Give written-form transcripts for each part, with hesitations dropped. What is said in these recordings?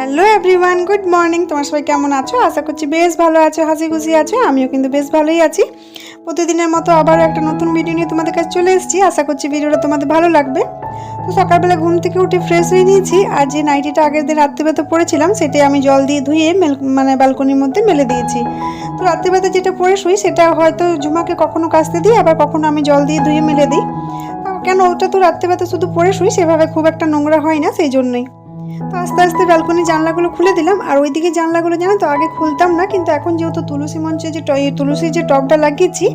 Hello everyone, good morning. তোমার সবাই কেমন আছো? আশা করছি বেশ ভালো আছো, হাসি খুশি আছো। আমিও কিন্তু বেশ ভালোই আছি। প্রতিদিনের মতো আবারও একটা নতুন ভিডিও নিয়ে তোমাদের কাছে চলে এসেছি। আশা করছি ভিডিওটা তোমাদের ভালো লাগবে। তো সকালবেলা ঘুম থেকে উঠে ফ্রেশ হয়ে নিয়েছি। আর যে নাইটিটা আগের দিন রাত্রিবেলা পরেছিলাম সেটাই আমি জল দিয়ে ধুয়ে ব্যালকনির মধ্যে মেলে দিয়েছি। তো রাত্রিবেলা যেটা পরে শুই সেটা হয়তো ঝুমাকে কখনো কাচতে দিই, আবার কখনো আমি জল দিয়ে ধুয়ে মেলে দিই। কেন ওটা তো রাত্রিবেলা শুধু পরে শুই, সেভাবে খুব একটা নোংরা হয় না, সেই জন্যই। তো আস্তে আস্তে ব্যালকনির জানলাগুলো খুলে দিলাম। আর ওইদিকে জানলাগুলো জানো তো আগে খুলতাম না, কিন্তু এখন যেহেতু তুলসী মঞ্চে যে তুলসীর যে টবটা লাগিয়েছি,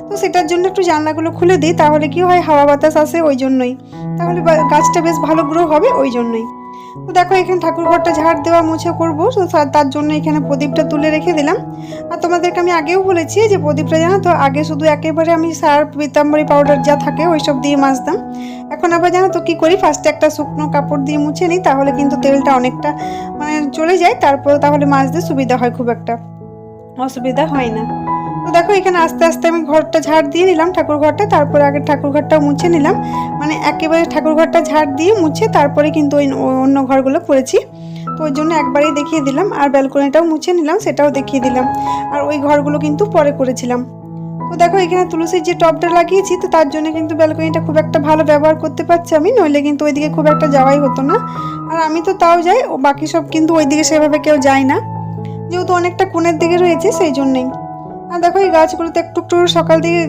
তো সেটার জন্য একটু জানলাগুলো খুলে দিই। তাহলে কি হয়, হাওয়া বাতাস আসে, ওই জন্যই। তাহলে গাছটা বেশ ভালো গ্রো হবে, ওই জন্যই। তো দেখো এখানে ঠাকুরঘরটা ঝাড় দেওয়া মুছে করবো, তো তার জন্য এখানে প্রদীপটা তুলে রেখে দিলাম। আর তোমাদেরকে আমি আগেও বলেছি যে প্রদীপটা জানো তো আগে শুধু একেবারে আমি সার্ফ পিতাম্বরী পাউডার যা থাকে ওইসব দিয়ে মাজতাম। এখন আবার জানো তো কী করি, ফার্স্টে একটা শুকনো কাপড় দিয়ে মুছে নিই, তাহলে কিন্তু তেলটা অনেকটা চলে যায়। তারপর তাহলে মাজতে সুবিধা হয়, খুব একটা অসুবিধা হয় না। তো দেখো এখানে আস্তে আস্তে আমি ঘরটা ঝাড় দিয়ে নিলাম, ঠাকুর ঘরটা। তারপরে আগে ঠাকুর ঘরটাও মুছে নিলাম, একেবারে ঠাকুর ঘরটা ঝাড় দিয়ে মুছে তারপরে কিন্তু ওই অন্য ঘরগুলো করেছি। তো ওই জন্য একবারেই দেখিয়ে দিলাম। আর ব্যালকনিটাও মুছে নিলাম, সেটাও দেখিয়ে দিলাম। আর ওই ঘরগুলো কিন্তু পরে করেছিলাম। তো দেখো এখানে তুলসীর যে টবটা লাগিয়েছি, তো তার জন্য কিন্তু ব্যালকনিটা খুব একটা ভালো ব্যবহার করতে পারছি আমি, নইলে কিন্তু ওইদিকে খুব একটা যাওয়াই হতো না। আর আমি তো তাও যাই, ও বাকি সব কিন্তু ওইদিকে সেভাবে কেউ যায় না, যেহেতু অনেকটা কোণের দিকে রয়েছে, সেই জন্যই। আর দেখো এই গাছগুলোতে একটু একটু সকাল দিকে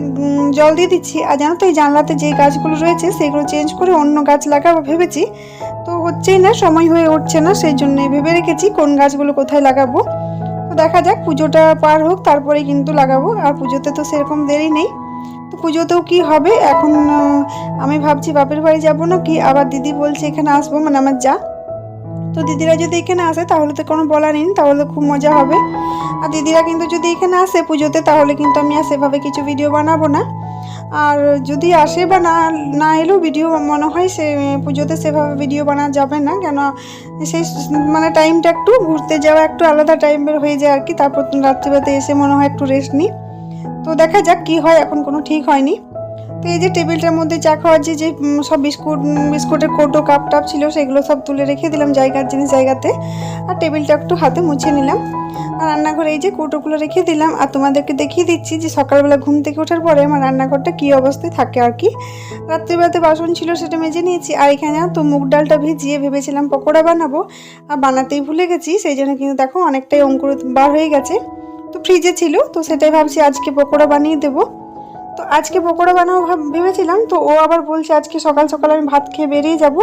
জল দিয়ে দিচ্ছি। আর জানো তো এই জানলাতে যে গাছগুলো রয়েছে সেগুলো চেঞ্জ করে অন্য গাছ লাগাবো ভেবেছি, তো হচ্ছেই না, সময় হয়ে উঠছে না, সেই জন্য ভেবে রেখেছি কোন গাছগুলো কোথায় লাগাবো। তো দেখা যাক, পুজোটা পার হোক তারপরে কিন্তু লাগাবো। আর পুজোতে তো সেরকম দেরি নেই। তো পুজোতেও কি হবে এখন, আমি ভাবছি বাপের বাড়ি যাবো না কি, আবার দিদি বলছে এখানে আসবো, আমার যা। তো দিদিরা যদি এখানে আসে তাহলে তো কোনো বলা নেই, তাহলে খুব মজা হবে। আর দিদিরা কিন্তু যদি এখানে আসে পুজোতে, তাহলে কিন্তু আমি আর সেভাবে কিছু ভিডিও বানাবো না। আর যদি আসে বা না না এলেও ভিডিও মনে হয় সে পুজোতে সেভাবে ভিডিও বানানো যাবে না, কেন সেই টাইমটা একটু ঘুরতে যাওয়া একটু আলাদা টাইমের হয়ে যায় আর কি। তারপর রাত্রিবেলাতে এসে মনে হয় একটু রেস্ট নিই। তো দেখা যাক কি হয়, এখন কোনো ঠিক হয়নি। তো এই যে টেবিলটার মধ্যে চা খাওয়ার যে সব বিস্কুটের কৌটো কাপ টাপ ছিল, সেগুলো সব তুলে রেখে দিলাম জায়গার জিনিস জায়গাতে। আর টেবিলটা একটু হাতে মুছে নিলাম। আর রান্নাঘরে এই যে কৌটোগুলো রেখে দিলাম। আর তোমাদেরকে দেখিয়ে দিচ্ছি যে সকালবেলা ঘুম থেকে ওঠার পরে আমার রান্নাঘরটা কী অবস্থায় থাকে আর কি। রাত্রিবেলাতে বাসন ছিল, সেটা মেজে নিয়েছি। আর এখানে তো মুগ ডালটা ভিজিয়ে ভেবেছিলাম পকোড়া বানাবো, আর বানাতেই ভুলে গেছি, সেই জন্য কিন্তু দেখো অনেকটাই অঙ্কুর বার হয়ে গেছে। তো ফ্রিজে ছিল, তো সেটাই ভাবছি আজকে পকোড়া বানিয়ে দেবো। তো আজকে পকোড়া বানাবো ভেবেছিলাম, তো ও আবার বলছে আজকে সকাল সকাল আমি ভাত খেয়ে বেরিয়ে যাব,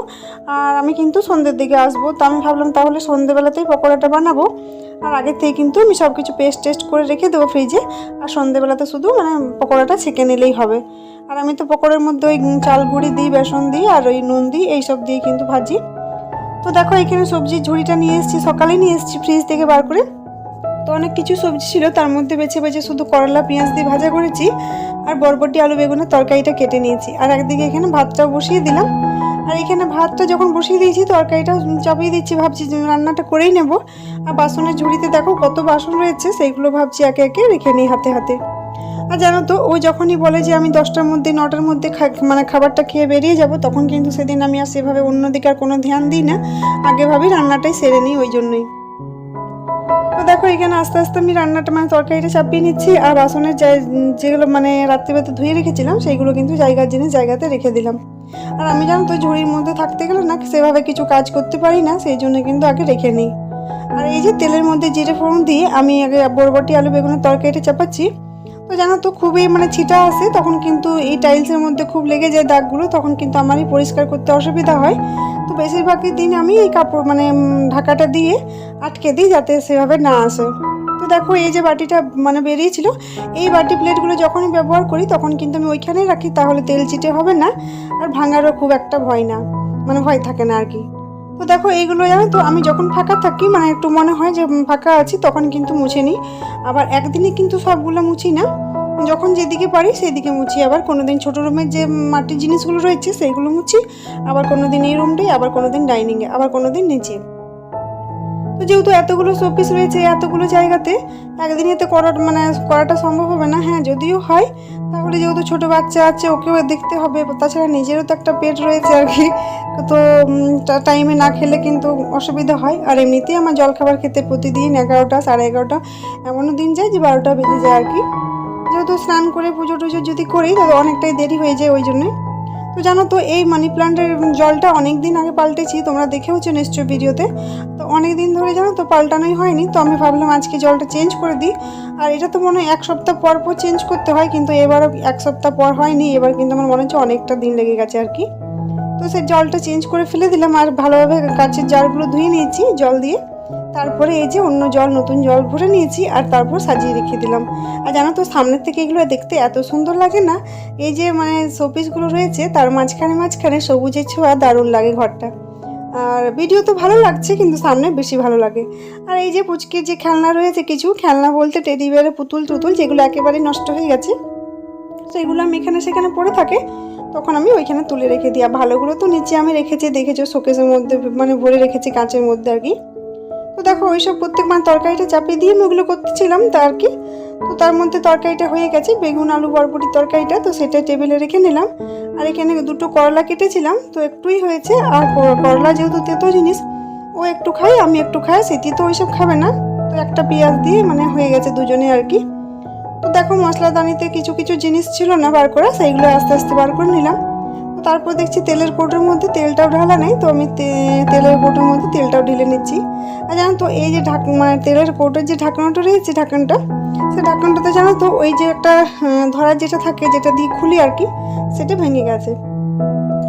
আর আমি কিন্তু সন্ধ্যের দিকে আসবো। তো আমি ভাবলাম তাহলে সন্ধ্যেবেলাতেই পকোড়াটা বানাবো। আর আগের থেকে কিন্তু আমি সব কিছু টেস্ট করে রেখে দেবো ফ্রিজে। আর সন্ধ্যেবেলাতে শুধু পকোড়াটা ছেঁকে নিলেই হবে। আর আমি তো পকোড়ার মধ্যে ওই চাল গুঁড়ি দিই, বেসন দিই, আর ওই নুন দিই, এইসব দিয়ে কিন্তু ভাজি। তো দেখো এখানে সবজির ঝুড়িটা নিয়ে এসেছি, সকালে নিয়ে এসেছি ফ্রিজ থেকে বার করে। তো অনেক কিছু সবজি ছিল, তার মধ্যে বেছে বেছে শুধু করলা পেঁয়াজ দিয়ে ভাজা করেছি। আর বরবটি আলু বেগুনের তরকারিটা কেটে নিয়েছি। আর একদিকে এখানে ভাতটাও বসিয়ে দিলাম। আর এখানে ভাতটা যখন বসিয়ে দিয়েছি, তরকারিটাও চাপিয়ে দিচ্ছি, ভাবছি যে রান্নাটা করেই নেব। আর বাসনের ঝুড়িতে দেখো কত বাসন রয়েছে, সেইগুলো ভাবছি একে একে রেখে নিই হাতে হাতে। আর জানো তো ও যখনই বলে যে আমি 10টার মধ্যে 9টার মধ্যে খাবারটা খেয়ে বেরিয়ে যাব, তখন কিন্তু সেদিন আমি আর সেভাবে অন্যদিকে আর কোনো ধ্যান দিই না, আগে ভাবি রান্নাটাই সেরে নিই, ওই জন্যই। তো দেখো এখানে আস্তে আস্তে আমি রান্নাটা তরকারিটা চাপিয়ে নিচ্ছি। আর বাসনের যেগুলো রাত্রিবেলাতে ধুয়ে রেখেছিলাম, সেইগুলো কিন্তু জায়গার জিনিস জায়গাতে রেখে দিলাম। আর আমি জানো তো ঝুড়ির মধ্যে থাকতে গেলে না সেভাবে কিছু কাজ করতে পারি না, সেই জন্য কিন্তু আগে রেখে নিই। আর এই যে তেলের মধ্যে জিরে ফোড়ন দিয়ে আমি আগে বরবটি আলু বেগুনের তরকারিটা চাপাচ্ছি। তো জানো তো খুবই ছিটা আসে, তখন কিন্তু এই টাইলসের মধ্যে খুব লেগে যায় দাগগুলো, তখন কিন্তু আমারই পরিষ্কার করতে অসুবিধা হয়। তো বেশিরভাগই দিন আমি এই কাপড় ঢাকাটা দিয়ে আটকে দিই, যাতে সেভাবে না আসে। তো দেখো এই যে বাটিটা বেরিয়েছিল, এই বাটি প্লেটগুলো যখনই ব্যবহার করি তখন কিন্তু আমি ওইখানেই রাখি, তাহলে তেল চিটে হবে না, আর ভাঙারও খুব একটা ভয় না, ভয় থাকে না আর কি। তো দেখো এইগুলো জানো তো আমি যখন ফাঁকা থাকি, একটু মনে হয় যে ফাঁকা আছি, তখন কিন্তু মুছে নিই। আবার একদিনে কিন্তু সবগুলো মুছি না, যখন যেদিকে পারি সেদিকে মুছি। আবার কোনোদিন ছোটো রুমের যে মাটির জিনিসগুলো রয়েছে সেইগুলো মুছি, আবার কোনোদিন এই রুমটাই, আবার কোনোদিন ডাইনিংয়ে, আবার কোনোদিন নিচে। তো যেহেতু এতগুলো শোপিস রয়েছে এতগুলো জায়গাতে, একদিনে তো করাটা সম্ভব হবে না। হ্যাঁ যদিও হয়, তাহলে যেহেতু ছোট বাচ্চা আছে ওকেও দেখতে হবে, তাছাড়া নিজেরও তো একটা পেট রয়েছে আর কি। তো টাইমে না খেলে কিন্তু অসুবিধা হয়। আর এমনিতেই আমার জলখাবার খেতে প্রতিদিন 11টা, সাড়ে 11টা, এমনও দিন যায় যে 12টা বেজে যায় আর কি। যেহেতু স্নান করে পুজো টুজো যদি করি তাহলে অনেকটাই দেরি হয়ে যায় ওই জন্যই। তো জানো তো এই মানি প্ল্যান্টের জলটা অনেক দিন আগে পাল্টেছি, তোমরা দেখেওছো নিশ্চয় ভিডিওতে। তো অনেক দিন ধরে জানো তো পাল্টানোই হয়নি, তো আমি ভাবলাম আজকে জলটা চেঞ্জ করে দিই। আর এটা তো মনে হয় 1 সপ্তাহ পর পর চেঞ্জ করতে হয়, কিন্তু এবারও 1 সপ্তাহ পর হয়নি, এবার কিন্তু আমার মনে হচ্ছে অনেকটা দিন লেগে গেছে আর কি। তো সেই জলটা চেঞ্জ করে ফেলে দিলাম আর ভালোভাবে কাচের জারগুলো ধুয়ে নিয়েছি জল দিয়ে। তারপরে এই যে অন্য জল, নতুন জল ভরে নিয়েছি আর তারপর সাজিয়ে রেখে দিলাম। আর জানো তো সামনের থেকে এগুলো দেখতে এত সুন্দর লাগে না, এই যে মানে শোপিসগুলো রয়েছে তার মাঝখানে মাঝখানে সবুজের ছোঁয়া, দারুণ লাগে ঘরটা। আর ভিডিও তো ভালো লাগছে কিন্তু সামনে বেশি ভালো লাগে। আর এই যে পুচকির যে খেলনা রয়েছে, কিছু খেলনা বলতে টেডি বিয়ারের পুতুল টুতুল যেগুলো একেবারেই নষ্ট হয়ে গেছে, সেগুলো আমি এখানে সেখানে পড়ে থাকে, তখন আমি ওইখানে তুলে রেখে দিই। আর ভালোগুলো তো নিচে আমি রেখেছি, দেখেছো শোকেসের মধ্যে মানে ভরে রেখেছি কাঁচের মধ্যে আর কি। তো দেখো ওইসব প্রত্যেকবার তরকারিটা চাপিয়ে দিয়ে আমি ওগুলো করতেছিলাম তা আর কি। তো তার মধ্যে তরকারিটা হয়ে গেছে, বেগুন আলু বরবটির তরকারিটা, তো সেটা টেবিলে রেখে নিলাম। আর এখানে 2টো করলা কেটেছিলাম, তো একটুই হয়েছে। আর করলা যেহেতু তেতো জিনিস, ও একটু খাই আমি একটু খাই, স্মৃতি তো ওইসব খাবে না, তো একটা পেঁয়াজ দিয়ে মানে হয়ে গেছে দুজনে আর কি। তো দেখো মশলাদানিতে কিছু কিছু জিনিস ছিল না বার করা, সেইগুলো আস্তে আস্তে বার করে নিলাম। তো তারপর দেখছি তেলের কৌটোর মধ্যে তেলটাও ঢালা নেই, তো আমি তেলের কৌটোর মধ্যে তেলটাও ঢেলে নিচ্ছি। আর জানো তো এই যে মানে তেলের কৌটোর যে ঢাকনাটা রয়েছে, ঢাকনটা, সেই ঢাকনটাতে জানো তো ওই যে একটা ধরার যেটা থাকে, যেটা দিয়ে খুলি আর কি, সেটা ভেঙে গেছে।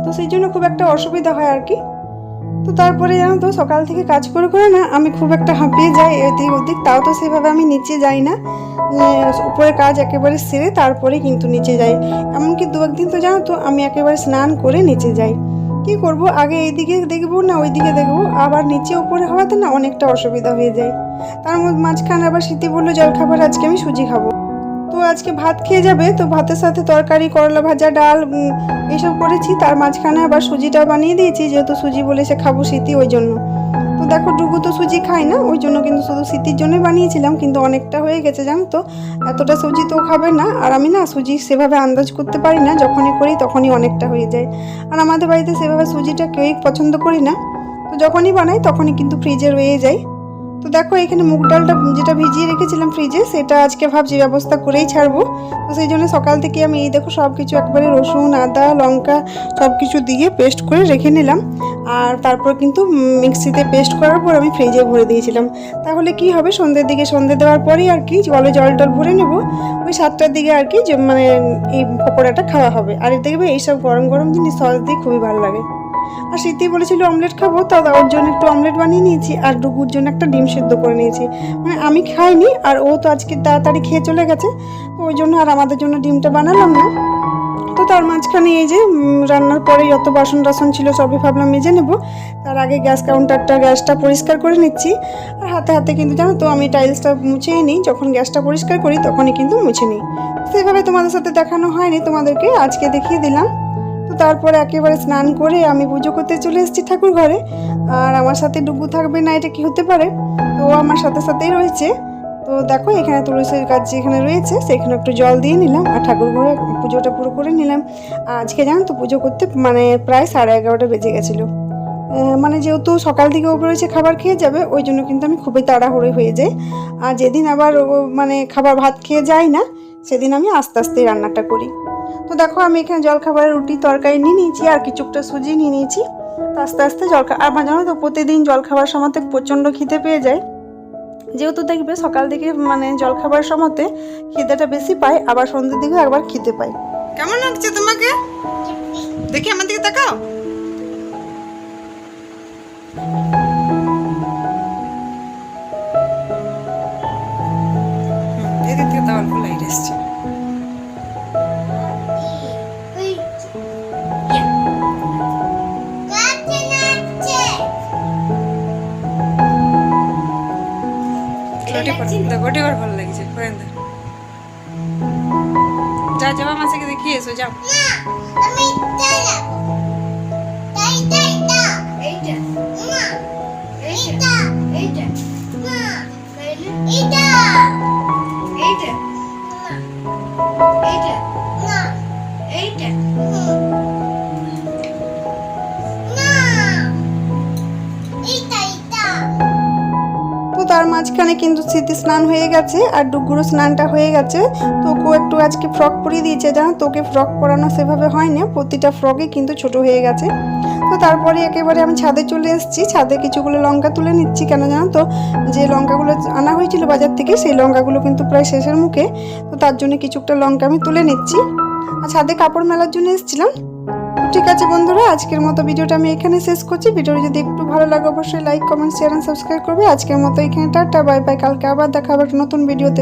তো সেই জন্য খুব একটা অসুবিধা হয় আর কি। তো তারপরে জানো তো সকাল থেকে কাজ করে করে না আমি খুব একটা হাঁপিয়ে যাই এদিক ওদিক, তাও তো সেভাবে আমি নিচে যাই না, উপরে কাজ একেবারে সেরে তারপরে কিন্তু নিচে যাই। এমনকি 2-1 দিন তো জানো তো আমি একেবারে স্নান করে নিচে যাই। কি করব, আগে এইদিকে দেখবো না ওইদিকে দেখবো, আবার নিচে উপরে হওয়াতে না অনেকটা অসুবিধা হয়ে যায়। তার মাঝখানে আবার স্মৃতি বললো জলখাবার আজকে আমি সুজি খাবো। তো আজকে ভাত খেয়ে যাবে, তো ভাতের সাথে তরকারি, করলা ভাজা, ডাল এইসব করেছি, তার মাঝখানে আবার সুজিটা বানিয়ে দিয়েছি, যেহেতু সুজি বলেছে খাবো স্মৃতি ওই জন্য। তো দেখো ডুগু তো সুজি খায় না, ওই জন্য কিন্তু শুধু স্মৃতির জন্য বানিয়েছিলাম, কিন্তু অনেকটা হয়ে গেছে জানো তো, এতটা সুজি তো খাবে না। আর আমি না সুজি সেভাবে আন্দাজ করতে পারি না, যখনই করি তখনই অনেকটা হয়ে যায়। আর আমাদের বাড়িতে সেভাবে সুজিটা কেউই পছন্দ করি না, তো যখনই বানাই তখনই কিন্তু ফ্রিজে রয়ে যায়। তো দেখো এখানে মুগ ডালটা যেটা ভিজিয়ে রেখেছিলাম ফ্রিজে, সেটা আজকে ভাবছি ব্যবস্থা করেই ছাড়বো। তো সেই জন্য সকাল থেকে আমি এই দেখো সব কিছু একবারে রসুন, আদা, লঙ্কা সব কিছু দিয়ে পেস্ট করে রেখে নিলাম। আর তারপর কিন্তু মিক্সিতে পেস্ট করার পর আমি ফ্রিজে ভরে দিয়েছিলাম। তাহলে কি হবে, সন্ধ্যের দিকে, সন্ধ্যে দেওয়ার পরেই আর কি জল টল ভরে নেব, ওই 7টার দিকে আর কি, যে মানে এই পকোড়াটা খাওয়া হবে। আর দেখবে এইসব গরম গরম জিনিস সস দিয়ে খুবই ভালো লাগে। আর স্মৃতি বলেছিল অমলেট খাবো, তা ওর জন্য একটু অমলেট বানিয়ে নিয়েছি, আর ডুগুর জন্য একটা ডিম সেদ্ধ করে নিয়েছি। মানে আমি খাইনি, আর ও তো আজকে তাড়াতাড়ি খেয়ে চলে গেছে, তো ওই জন্য আর আমাদের জন্য ডিমটা বানালাম না। তো তার মাঝখানে এই যে রান্নার পরে যত বাসন টাসন ছিল সবই ভাবলাম মেজে নেব, তার আগে গ্যাসটা পরিষ্কার করে নিচ্ছি। আর হাতে হাতে কিন্তু জানো তো আমি টাইলসটা মুছেই নিই, যখন গ্যাসটা পরিষ্কার করি তখনই কিন্তু মুছে নিই। সেভাবে তোমাদের সাথে দেখানো হয়নি, তোমাদেরকে আজকে দেখিয়ে দিলাম। তো তারপরে একেবারে স্নান করে আমি পুজো করতে চলে এসেছি ঠাকুর ঘরে। আর আমার সাথে ডুগু থাকবে না এটা কি হতে পারে, তো আমার সাথে সাথেই রয়েছে। তো দেখো এখানে তুলসীর গাছ যেখানে রয়েছে সেখানে একটু জল দিয়ে নিলাম, আর ঠাকুর ঘরে পুজোটা পুরো করে নিলাম। আজকে জানো তো পুজো করতে মানে প্রায় 11:30 বেজে গেছিলো। মানে যেহেতু সকাল থেকে ও রয়েছে খাবার খেয়ে যাবে, ওই জন্য কিন্তু আমি খুবই তাড়াহুড়ো হয়ে যাই। আর যেদিন আবার ও মানে ভাত খেয়ে যায় না, সেদিন আমি আস্তে আস্তে রান্নাটা করি। তো দেখো আমি এখানে জলখাবারের রুটি তরকারি নিয়ে নিয়েছি, আর কিছুটা সুজি নিয়ে নিয়েছি। তো আস্তে আস্তে আমার জানো তো প্রতিদিন জলখাবার সময়তে প্রচণ্ড খিদে পেয়ে যায়, যেহেতু দেখবে সকাল থেকে মানে জলখাবার সময়তে খিদেটা বেশি পায়, আবার সন্ধ্যের দিকে একবার খিদে পায়। কেমন লাগছে তোমাকে? দেখি আমার দিকে তাকাও। এদিক থেকে তো অল্প লাইট এসছে। গোটি করে ভালো লাগছে, যা যাবা মাসিকে দেখিয়ে এসো, যাও। তার মাঝখানে কিন্তু স্মৃতি স্নান হয়ে গেছে আর ডুগুরো স্নানটা হয়ে গেছে। তোকে একটু আজকে ফ্রক পরিয়ে দিয়েছে, জানো তোকে ফ্রক পরানো সেভাবে হয় না, প্রতিটা ফ্রকই কিন্তু ছোট হয়ে গেছে। তো তারপরে একেবারে আমি ছাদে চলে এসেছি, ছাদে কিছুগুলো লঙ্কা তুলে নিচ্ছি। কেন জানো তো, যে লঙ্কাগুলো আনা হয়েছিল বাজার থেকে সেই লঙ্কাগুলো কিন্তু প্রায় শেষের মুখে, তো তার জন্য কিছুটা লঙ্কা আমি তুলে নিচ্ছি। আর ছাদে কাপড় মেলার জন্য এসেছিলাম। ঠিক আছে বন্ধুরা, আজকের মতো ভিডিওটা আমি এখানে শেষ করছি। ভিডিওটা যদি একটু ভালো লাগে অবশ্যই like, comment, share and subscribe করবে। আজকের মতো এখানে টাটা, বাই বাই। কালকে আবার দেখা হবে একটা নতুন ভিডিওতে।